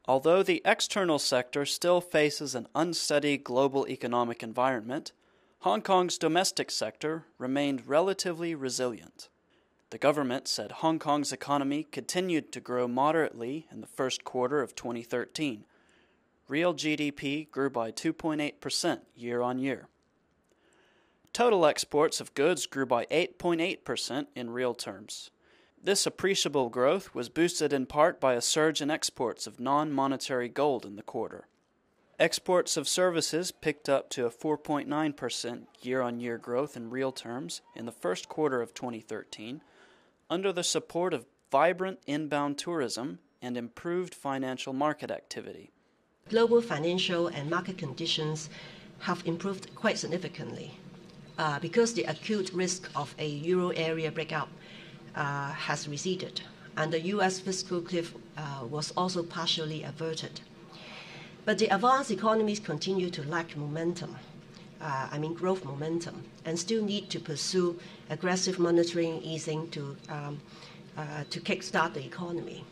Although the external sector still faces an unsteady global economic environment, Hong Kong's domestic sector remained relatively resilient. The government said Hong Kong's economy continued to grow moderately in the first quarter of 2013. Real GDP grew by 2.8% year-on-year. Total exports of goods grew by 8.8% in real terms. This appreciable growth was boosted in part by a surge in exports of non-monetary gold in the quarter. Exports of services picked up to a 4.9% year-on-year growth in real terms in the first quarter of 2013, under the support of vibrant inbound tourism and improved financial market activity. Global financial and market conditions have improved quite significantly because the acute risk of a euro area breakout has receded, and the U.S. fiscal cliff was also partially averted. But the advanced economies continue to lack momentum, growth momentum, and still need to pursue aggressive monetary easing to kickstart the economy.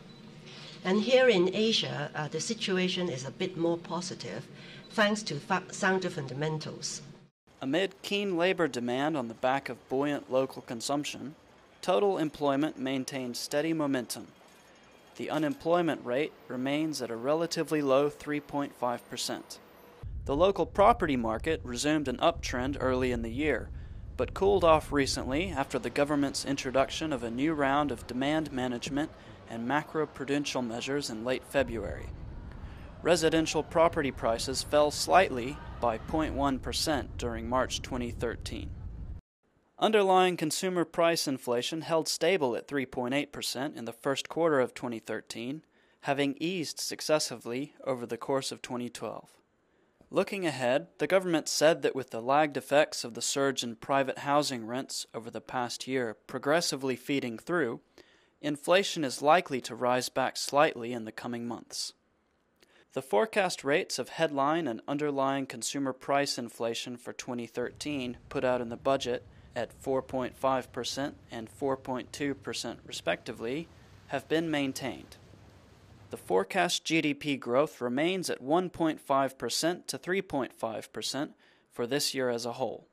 And here in Asia, the situation is a bit more positive, thanks to sounder fundamentals. Amid keen labor demand on the back of buoyant local consumption, total employment maintained steady momentum. The unemployment rate remains at a relatively low 3.5%. The local property market resumed an uptrend early in the year, but cooled off recently after the government's introduction of a new round of demand management and macro-prudential measures in late February. Residential property prices fell slightly by 0.1% during March 2013. Underlying consumer price inflation held stable at 3.8% in the first quarter of 2013, having eased successively over the course of 2012. Looking ahead, the government said that with the lagged effects of the surge in private housing rents over the past year progressively feeding through, inflation is likely to rise back slightly in the coming months. The forecast rates of headline and underlying consumer price inflation for 2013 put out in the budget at 4.5% and 4.2% respectively have been maintained. The forecast GDP growth remains at 1.5% to 3.5% for this year as a whole.